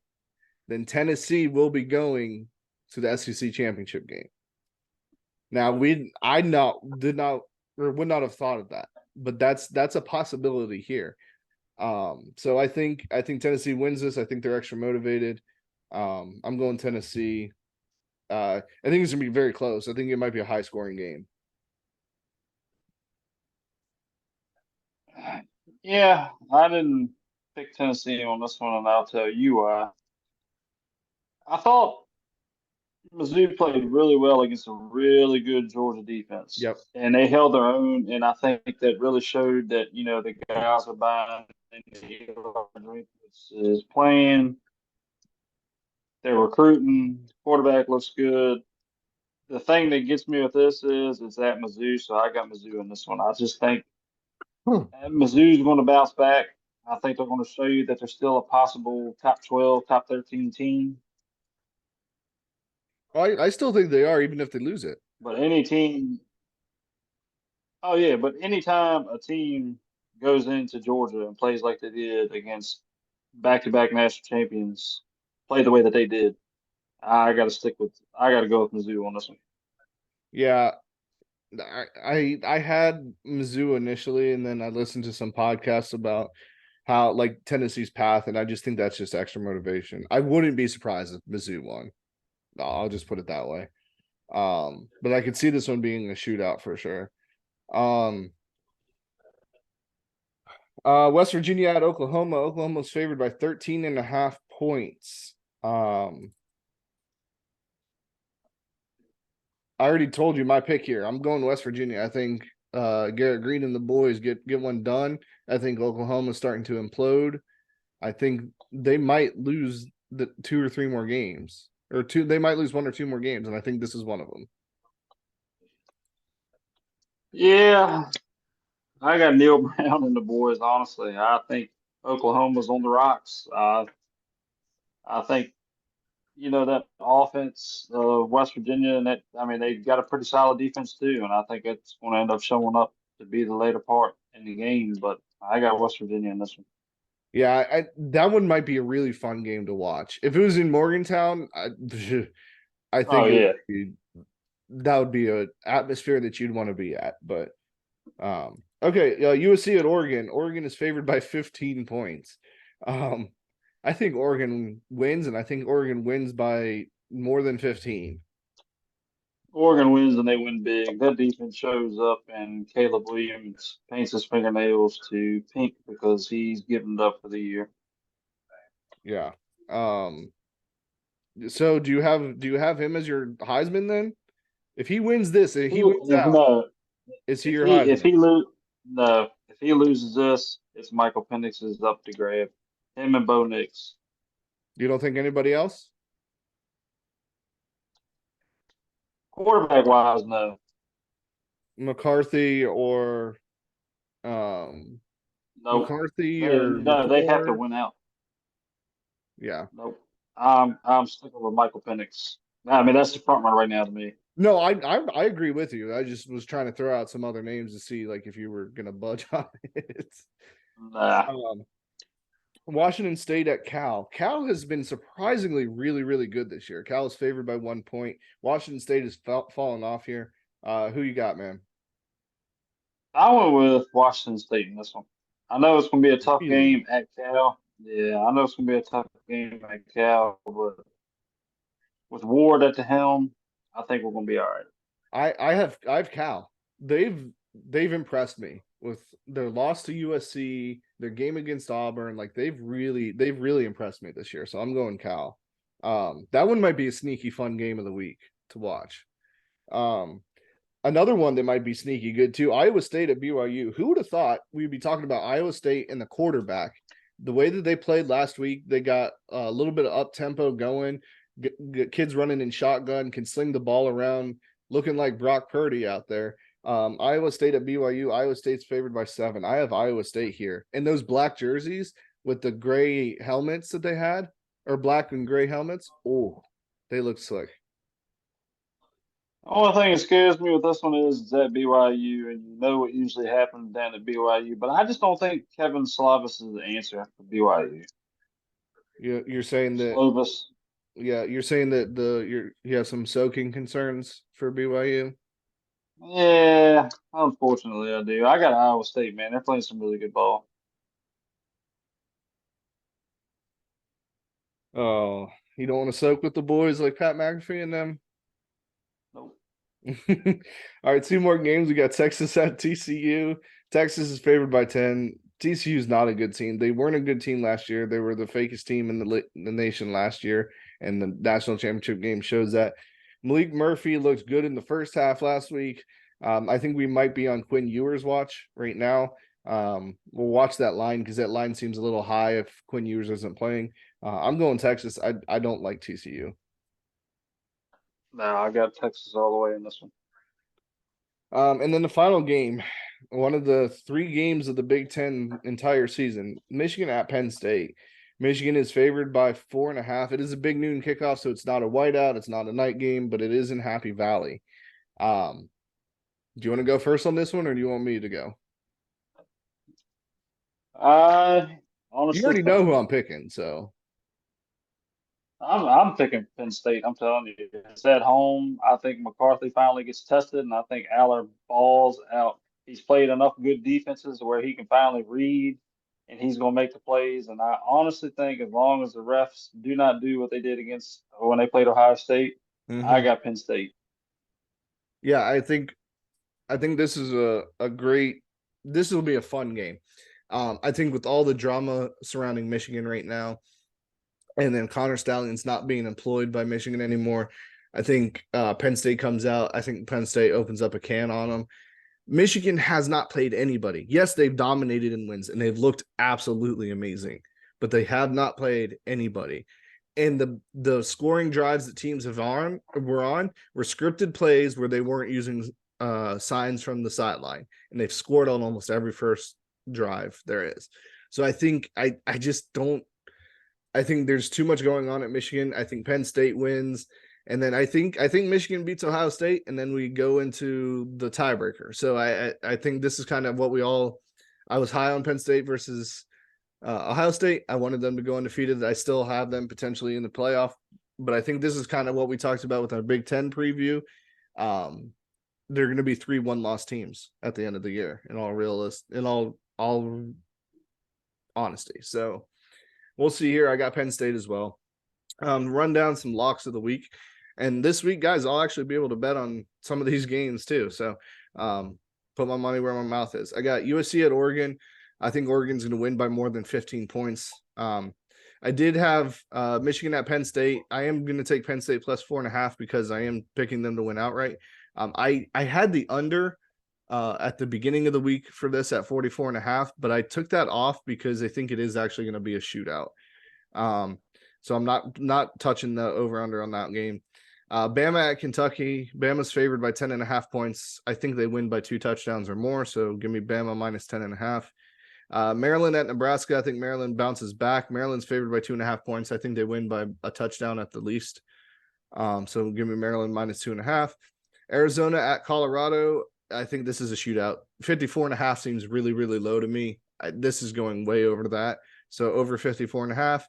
then Tennessee will be going to the SEC championship game. Now would not have thought of that, but that's a possibility here. So I think Tennessee wins this. I think they're extra motivated. I'm going Tennessee. I think it's gonna be very close. I think it might be a high scoring game. Yeah, I didn't pick Tennessee on this one, and I'll tell you why. I thought Mizzou played really well against a really good Georgia defense. Yep. And they held their own, and I think that really showed that, the guys are buying is playing. They're recruiting. Quarterback looks good. The thing that gets me with this is it's at Mizzou, so I got Mizzou in this one. I just think Mizzou's going to bounce back. I think they're going to show you that they're still a possible top 12, top 13 team. I still think they are, even if they lose it. But any team, oh yeah, but anytime a team goes into Georgia and plays like they did against back-to-back national champions, play the way that they did, I got to go with Mizzou on this one. Yeah, I had Mizzou initially, and then I listened to some podcasts about how like Tennessee's path, and I just think that's just extra motivation. I wouldn't be surprised if Mizzou won. I'll just put it that way. But I could see this one being a shootout for sure. Um, West Virginia at Oklahoma. Oklahoma's favored by 13.5 points. I already told you my pick here. I'm going West Virginia. I think Garrett Green and the boys get one done. I think Oklahoma's starting to implode. I think they might lose the 2 or 3 more games. Or two, they might lose 1 or 2 more games, and I think this is one of them. Yeah, I got Neil Brown and the boys. Honestly, I think Oklahoma's on the rocks. I think that offense, West Virginia, and that I mean they've got a pretty solid defense too, and I think it's going to end up showing up to be the later part in the game. But I got West Virginia in this one. Yeah, that one might be a really fun game to watch. If it was in Morgantown, I Oh think yeah, that would be an atmosphere that you'd want to be at. But okay, USC at Oregon. Oregon is favored by 15 points. Um, I think Oregon wins, and I think Oregon wins by more than 15. Oregon wins and they win big. That defense shows up, and Caleb Williams paints his fingernails to pink because he's given up for the year. Yeah. Um, so do you have him as your Heisman then? If he wins this, if he wins If out, no, is he if your he if Heisman? he lose no, if he loses this, it's Michael Penix is up to grab. Him and Bo Nix. You don't think anybody else? Quarterback wise, no. McCarthy or um Nope. McCarthy or No, they have to LaFleur? win out. Yeah. Nope. I'm sticking with Michael Penix. I mean, that's the front runner right now to me. No, I agree with you. I just was trying to throw out some other names to see like if you were gonna budge on it. Nah. Um, Washington State at Cal. Cal has been surprisingly really, really good this year. Cal is favored by 1 point. Washington State has fallen off here. Who you got, man? I went with Washington State in this one. I know it's going to be a tough Really? game at Cal. Yeah, I know it's going to be a tough game at Cal, but with Ward at the helm, I think we're going to be all right. I have Cal. They've impressed me with their loss to USC, their game against Auburn. Like they've really impressed me this year. So I'm going Cal. That one might be a sneaky fun game of the week to watch. Um, Another one that might be sneaky good too. Iowa State at BYU. Who would have thought we'd be talking about Iowa State and the quarterback? The way that they played last week, they got a little bit of up tempo going. Get kids running in shotgun, can sling the ball around, looking like Brock Purdy out there. Iowa State at BYU. Iowa State's favored by 7. I have Iowa State here, and those black jerseys with the gray helmets that they had, or black and gray helmets. Oh, they look slick. The only thing that scares me with this one is it's at BYU, and you know what usually happens down at BYU. But I just don't think Kevin Slovis is the answer for BYU. You're saying that Slovis, Yeah, you're saying that you have some soaking concerns for BYU. yeah, unfortunately I do. I got Iowa State, man. They're playing some really good ball. Oh, you don't want to soak with the boys like Pat McAfee and them. Nope. All right, 2 more games. We got Texas at TCU. Texas is favored by 10. TCU is not a good team. They weren't a good team last year. They were the fakest team in the nation last year, and the national championship game shows that. Malik Murphy looked good in the first half last week. I think we might be on Quinn Ewers' watch right now. We'll watch that line because that line seems a little high if Quinn Ewers isn't playing. I'm going Texas. I don't like TCU. No, I got Texas all the way in this one. And then the final game, one of the 3 games of the Big Ten entire season, Michigan at Penn State. Michigan is favored by 4.5. It is a big noon kickoff, so it's not a whiteout, it's not a night game, but it is in Happy Valley. Do you want to go first on this one, or do you want me to go? I You honestly already know who I'm picking, so I'm picking Penn State. I'm telling you, it's at home. I think McCarthy finally gets tested, and I think Aller balls out. He's played enough good defenses where he can finally read. and he's going to make the plays. And I honestly think as long as the refs do not do what they did against when they played Ohio State, I Mhm. got Penn State. Yeah, I think this is a great this will be a fun game. I think with all the drama surrounding Michigan right now, and then Connor Stalions not being employed by Michigan anymore, I think Penn State comes out. I think Penn State opens up a can on them. Michigan has not played anybody. Yes, they've dominated in wins and they've looked absolutely amazing, but they have not played anybody. And the scoring drives that teams were scripted plays where they weren't using signs from the sideline, and they've scored on almost every first drive there is. So I just don't. I think there's too much going on at Michigan. I think Penn State wins, and then I think Michigan beats Ohio State, and then we go into the tiebreaker. So I think this is kind of what we all. I was high on Penn State versus Ohio State. I wanted them to go undefeated. I still have them potentially in the playoff, but I think this is kind of what we talked about with our Big Ten preview. Um, they're going to be 3 1-loss teams at the end of the year, in all honesty. So we'll see here. I got Penn State as well. Run down some locks of the week. And this week, guys, I'll actually be able to bet on some of these games too. So put my money where my mouth is. I got USC at Oregon. I think Oregon's going to win by more than 15 points. I did have Michigan at Penn State. I am going to take Penn State plus 4.5 because I am picking them to win outright. I had the under at the beginning of the week for this at 44.5, but I took that off because I think it is actually going to be a shootout. So I'm not touching the over under on that game. Bama at Kentucky. Bama's favored by 10.5 points. I think they win by 2 touchdowns or more. So give me Bama minus 10.5. Maryland at Nebraska. I think Maryland bounces back. Maryland's favored by 2.5 points. I think they win by a touchdown at the least. So give me Maryland minus 2.5. Arizona at Colorado. I think this is a shootout. 54.5 seems really, really low to me. This is going way over that. So over 54.5.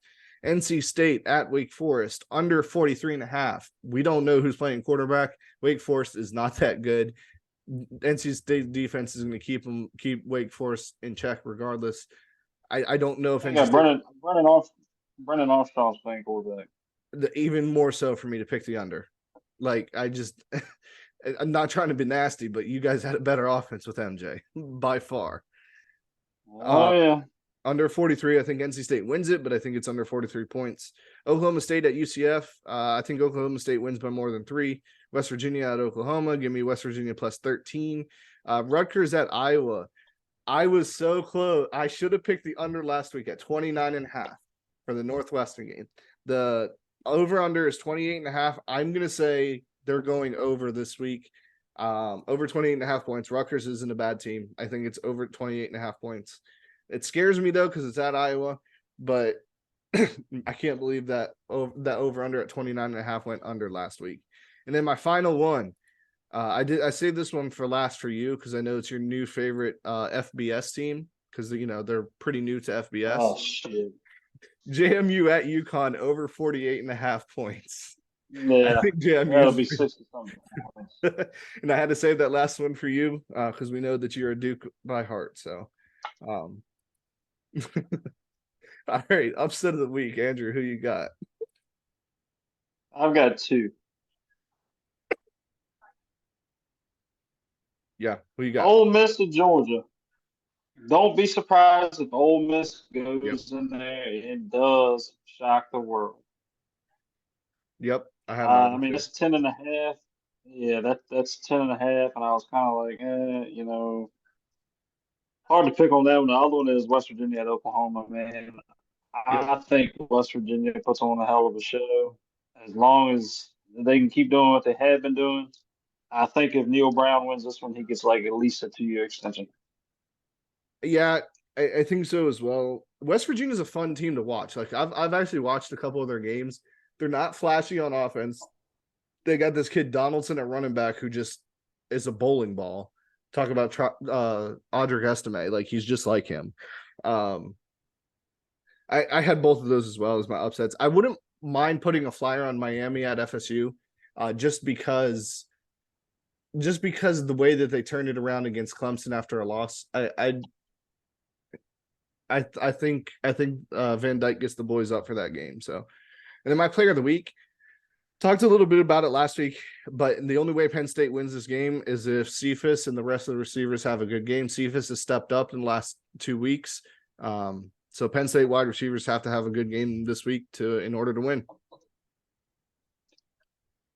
NC State at Wake Forest, under 43.5. We don't know who's playing quarterback. Wake Forest is not that good. NC State defense is going to keep Wake Forest in check regardless. I don't know if I NC got State Brennan Armstrong's playing quarterback. even more so for me to pick the under. Like I'm not trying to be nasty, but you guys had a better offense with MJ by far. Oh yeah. Under 43, I think NC State wins it, but I think it's under 43 points. Oklahoma State at UCF. I think Oklahoma State wins by more than 3. West Virginia at Oklahoma. Give me West Virginia plus 13. Rutgers at Iowa. I was so close. I should have picked the under last week at 29.5 for the Northwestern game. The over-under is 28.5. I'm going to say they're going over this week. Over 28.5 points. Rutgers isn't a bad team. I think it's over 28.5 points. It scares me though because it's at Iowa, but I can't believe that over under at 29.5 went under last week. And then my final one, I saved this one for last for you because I know it's your new favorite FBS team because they're pretty new to FBS. Oh shit. JMU at UConn over 48.5 points. I Yeah, think that'll JMU be 60 something points. and I had to save that last one for you because we know that you're a Duke by heart. So all right, upset of the week, Andrew. Who you got? I've got 2. Yeah, who you got? Ole Miss to Georgia. Don't be surprised if Ole Miss Yep, goes in there and does shock the world. yep. I have that I one mean, too. that's 10.5. Yeah, that's 10.5, and I was kind of like, hard to pick on that one. The other one is West Virginia at Oklahoma, man. Yep. I think West Virginia puts on a hell of a show. As long as they can keep doing what they have been doing, I think if Neil Brown wins this one, he gets like at least a 2-year extension. Yeah, I think so as well. West Virginia's a fun team to watch. Like I've actually watched a couple of their games. They're not flashy on offense. They got this kid Donaldson at running back who just is a bowling ball. Talk about Audric Estime, like he's just like him. Um, I had both of those as well as my upsets. I wouldn't mind putting a flyer on Miami at FSU, just because of the way that they turned it around against Clemson after a loss. I think Van Dyke gets the boys up for that game. So, and then my player of the week, talked a little bit about it last week, but the only way Penn State wins this game is if Cephas and the rest of the receivers have a good game. Cephas has stepped up in the last 2 weeks. So Penn State wide receivers have to have a good game this week in order to win.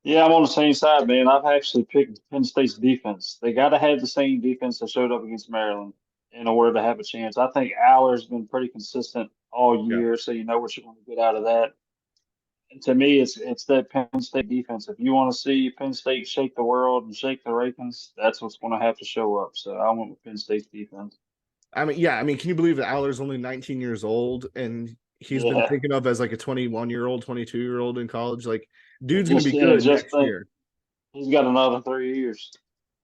Yeah, I'm on the same side, man. I've actually picked Penn State's defense. They got to have the same defense that showed up against Maryland in order to have a chance. I think Aller's been pretty consistent all Yeah. year, so you know what you're going to get out of that. And to me, it's that Penn State defense. If you want to see Penn State shake the world and shake the rankings, that's what's going to have to show up. So I went with Penn State's defense. Can you believe that Aller's only 19 years old and he's been Yeah, thinking of as like a 21-year-old, 22-year-old in college? Like, dude's gonna just be good just next think year. he's got another 3 years.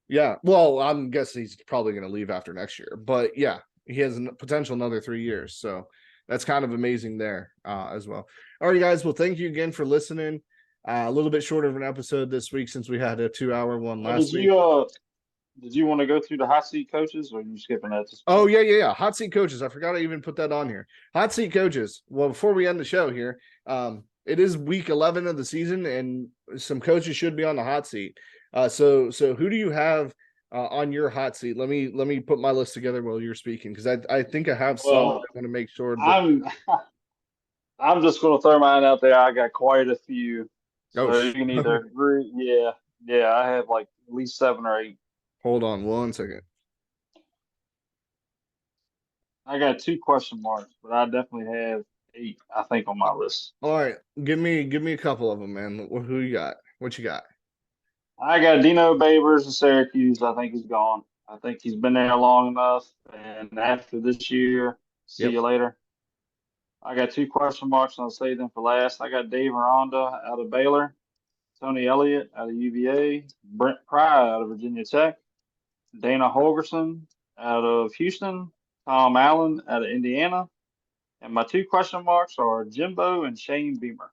Yeah. Well, I'm guessing he's probably gonna leave after next year, but yeah, he has a potential another 3 years. So that's kind of amazing there as well. All right, guys. Well, thank you again for listening. A little bit shorter of an episode this week since we had a 2-hour one Hey, last week. did you want to go through the hot seat coaches, or are you skipping that this Oh, point? yeah. Hot seat coaches. I forgot I even put that on here. Hot seat coaches. Well, before we end the show here, it is week 11 of the season, and some coaches should be on the hot seat. So who do you have on your hot seat? Let me put my list together while you're speaking because I think I have some, but Well, I want to make sure that. I'm I'm just going to throw mine out there. I got quite a few, Oh, so you can either agree. Yeah, yeah, I have like at least 7 or 8. hold on 1 second. I got 2 question marks, but I definitely have 8. I think on my list. All right, give me a couple of them, man. Who you got? What you got? I got Dino Babers in Syracuse. I think he's gone. I think he's been there long enough. And after this year, see Yep. you later. I got 2 question marks, and I'll save them for last. I got Dave Aranda out of Baylor, Tony Elliott out of UVA, Brent Pry out of Virginia Tech, Dana Holgerson out of Houston, Tom Allen out of Indiana, and my 2 question marks are Jimbo and Shane Beamer.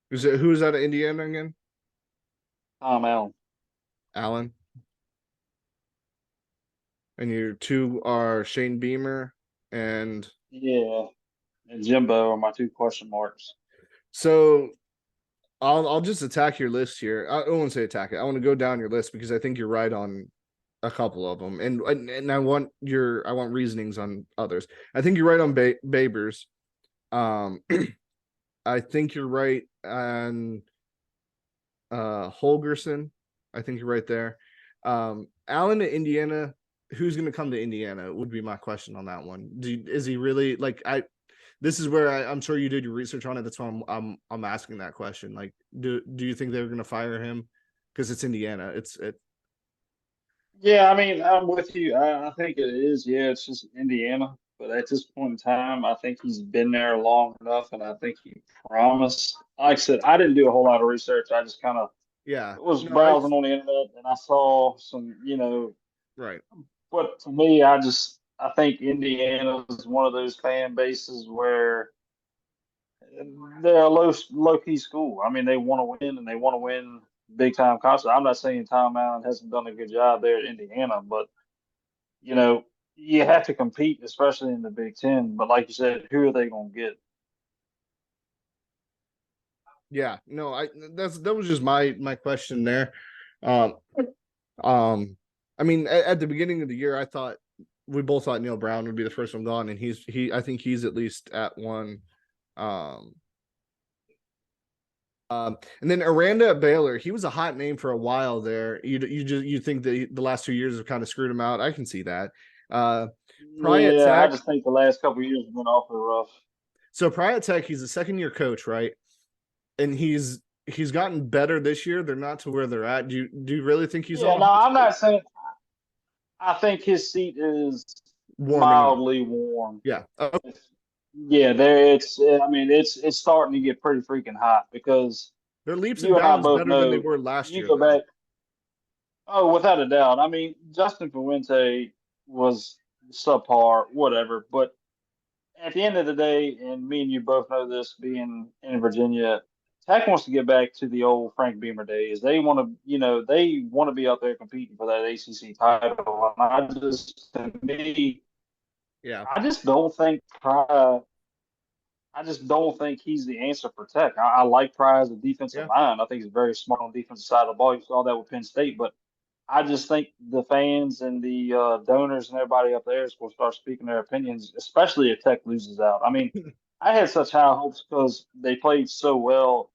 Who's out of Indiana again? Tom Allen. Allen. And your two are Shane Beamer and Yeah, and Jimbo are my 2 question marks. so I'll just attack your list here. I don't want to say attack it. I want to go down your list because I think you're right on a couple of them, and I want reasonings on others. I think you're right on Babers. I think you're right on Holgerson. I think you're right there. Allen to Indiana. Who's going to come to Indiana would be my question on that one. Is he really like I? This is where I'm sure you did your research on it. That's why I'm asking that question. Like, do you think they're going to fire him because it's Indiana? It. Yeah, I mean, I'm with you. I think it is. Yeah, it's just Indiana. But at this point in time, I think he's been there long enough, and I think he promised. Like I said, I didn't do a whole lot of research. I just kind of Yeah. was No. I. browsing on the internet, and I saw some, Right. But to me, I think Indiana is one of those fan bases where they're a low key school. I mean, they want to win and they want to win big time concerts. I'm not saying Tom Allen hasn't done a good job there at Indiana, but you know, you have to compete, especially in the Big Ten. But like you said, who are they going to get? Yeah. No. That was just my question there. Um. Um. I mean, at the beginning of the year, we both thought Neil Brown would be the first one gone, and I think he's at least at one. Um, and then Aranda at Baylor, he was a hot name for a while there. You think that the last 2 years have kind of screwed him out. I can see that. Pry at Yeah, I Tech. just think the last couple of years have been awfully rough. So Pry at Tech, he's a second-year coach, right? And he's gotten better this year. They're not to where they're at. Do you really think he's Yeah, on the no, hot I'm seat? not saying. I think his seat is Warming up? mildly warm. Yeah. Yeah, there it's. I mean, it's starting to get pretty freaking hot because They're leaps and you and I bounds both better than they know. were last You year, go though. back. Oh, without a doubt. I mean, Justin Fuente was subpar, whatever. But at the end of the day, and me and you both know this, being in Virginia, Tech wants to get back to the old Frank Beamer days. They want to, they want to be out there competing for that ACC title. And I just, to me, Yeah. I just don't think I just don't think he's the answer for Tech. I like Pry as a defensive Yeah. mind. I think he's very smart on the defensive side of the ball. You saw that with Penn State, but I just think the fans and the donors and everybody up there is going to start speaking their opinions, especially if Tech loses out. I mean, I had such high hopes because they played so well,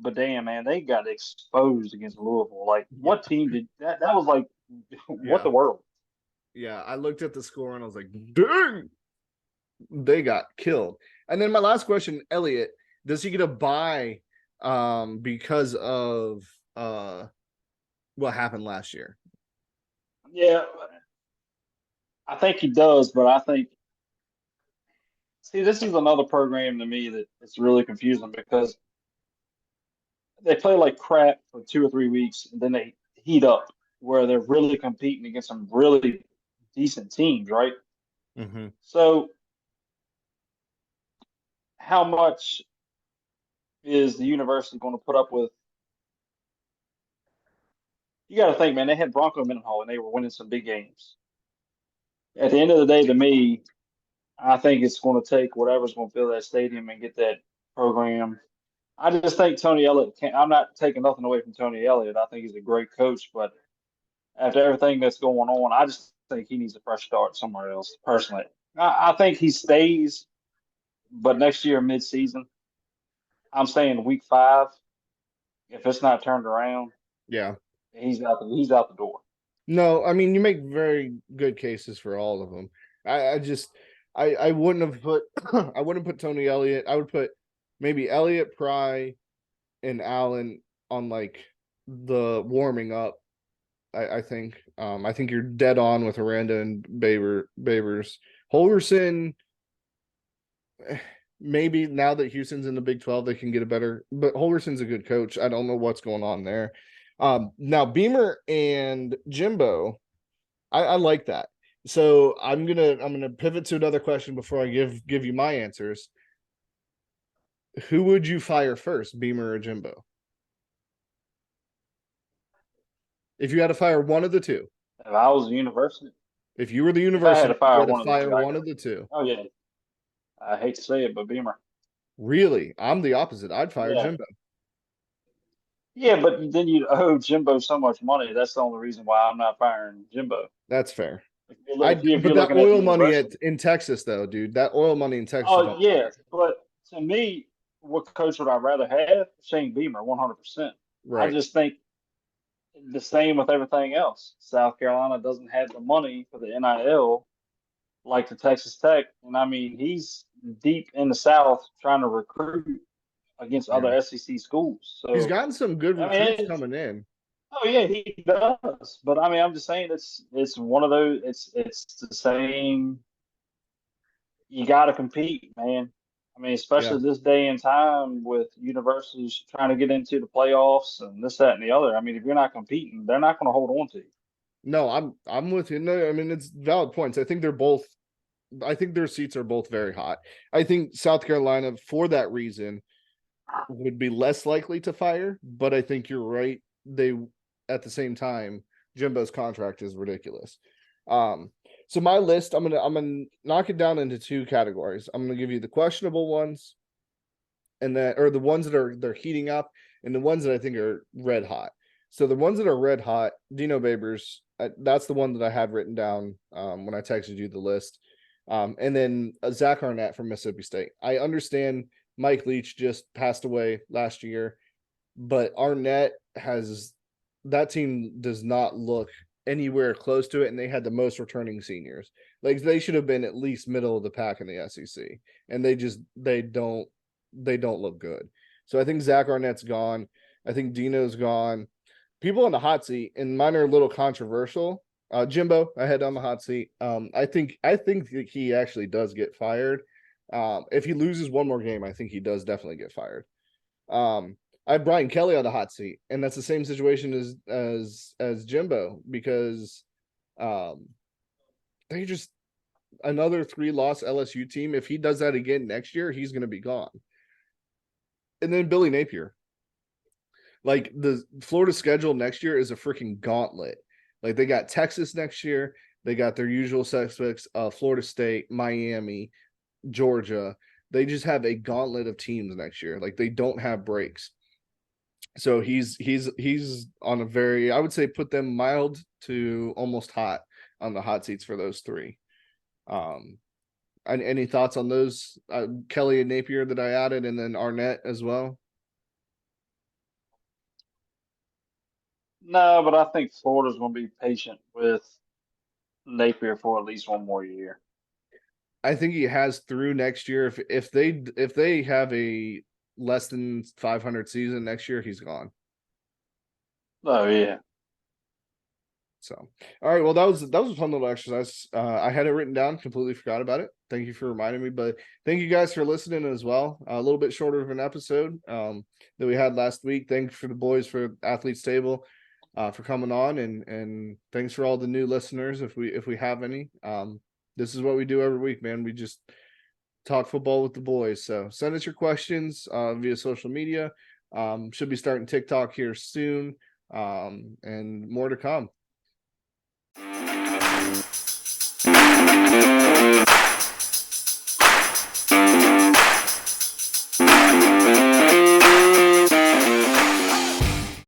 but damn, man, they got exposed against Louisville. Like, Yeah. what team did that? That was like, what Yeah. the world? Yeah. I looked at the score and I was like, dang, they got killed. And then my last question, Elliot, does he get a bye because of what happened last year? Yeah, I think he does, but I think see, this is another program to me that it's really confusing because they play like crap for 2 or 3 weeks and then they heat up where they're really competing against some really decent teams, right? Mm-hmm. So, how much is the university going to put up with? You got to think, man, they had Bronco Mendenhall and they were winning some big games. At the end of the day, to me, I think it's going to take whatever's going to fill that stadium and get that program. I just think Tony Elliott can't. I'm not taking nothing away from Tony Elliott. I think he's a great coach, but after everything that's going on, I just think he needs a fresh start somewhere else. Personally, I think he stays, but next year midseason, I'm saying week 5. If it's not turned around, Yeah. he's out the door. No, I mean you make very good cases for all of them. I just I wouldn't have put I wouldn't put Tony Elliott. I would put maybe Elliott, Pry, and Allen on like the warming up. I think. I think you're dead on with Aranda and Babers. Holgerson, maybe now that Houston's in the Big 12, they can get a better, but Holgerson's a good coach. I don't know what's going on there. Now Beamer and Jimbo, I like that. So I'm gonna pivot to another question before I give you my answers. Who would you fire first, Beamer or Jimbo? If you had to fire one of the two, If I was a university, if you were the if I had to university, you fire had to one of the fire two, I one go. of the two. Oh yeah, I hate to say it, but Beamer. Really, I'm the opposite. I'd fire Yeah, Jimbo. yeah, but then you owe Jimbo so much money. That's the only reason why I'm not firing Jimbo. That's fair. If But you're that looking at the oil money university. in Texas, though, dude, that oil money in Texas Oh don't yeah, matter. but to me, what coach would I rather have? Shane Beamer, 100%. I Right. just think the same with everything else. South Carolina doesn't have the money for the NIL like the Texas Tech, and I mean he's deep in the South trying to recruit against Yeah. other SEC schools. He's So gotten some good I mean, recruits coming in. oh yeah, he does. But I mean, I'm just saying it's one of those. It's the same. You got to compete, man. I mean, Yeah. especially this day and time with universities trying to get into the playoffs and this, that, and the other. I mean, if you're not competing, they're not going to hold on to you. No, I'm with you. No, I mean it's valid points. I think their seats are both very hot. I think South Carolina, for that reason, would be less likely to fire, but I think you're right. They at the same time, Jimbo's contract is ridiculous. Um, so my list, I'm gonna knock it down into two categories. I'm gonna give you the questionable ones, and then or the ones that are they're heating up, and the ones that I think are red hot. So the ones that are red hot, Dino Babers, that's the one that I had written down when I texted you the list. And then Zach Arnett from Mississippi State. I understand Mike Leach just passed away last year, but Arnett has that team does not look anywhere close to it, and they had the most returning seniors. Like they should have been at least middle of the pack in the SEC, and they don't look good. So I think Zach Arnett's gone. I think Dino's gone. People on the hot seat, and mine are a little controversial. Jimbo, I had on the hot seat. I think that he actually does get fired. If he loses one more game, I think he does definitely get fired. I have Brian Kelly on the hot seat, and that's the same situation as Jimbo because they just another 3-loss LSU team. If he does that again next year, he's going to be gone. And then Billy Napier. Like the Florida schedule next year is a freaking gauntlet. Like they got Texas next year, They got their usual suspects, Florida State, Miami, Georgia. They just have a gauntlet of teams next year. Like they don't have breaks. So he's on a very, I would say, put them mild to almost hot on the hot seats for those three. Any thoughts on those? Kelly and Napier that I added, and then Arnett as well. No, but I think Florida's going to be patient with Napier for at least one more year. I think he has through next year. If they have a less than 500 season next year, he's gone. Oh yeah. So, all right. Well, that was a fun little exercise. I had it written down, completely forgot about it. Thank you for reminding me. But thank you guys for listening as well. A little bit shorter of an episode that we had last week. Thanks for the boys for Athletes Table for coming on, and thanks for all the new listeners if we have any. This is what we do every week, man. We just talk football with the boys. So send us your questions via social media. Should be starting TikTok here soon, and more to come.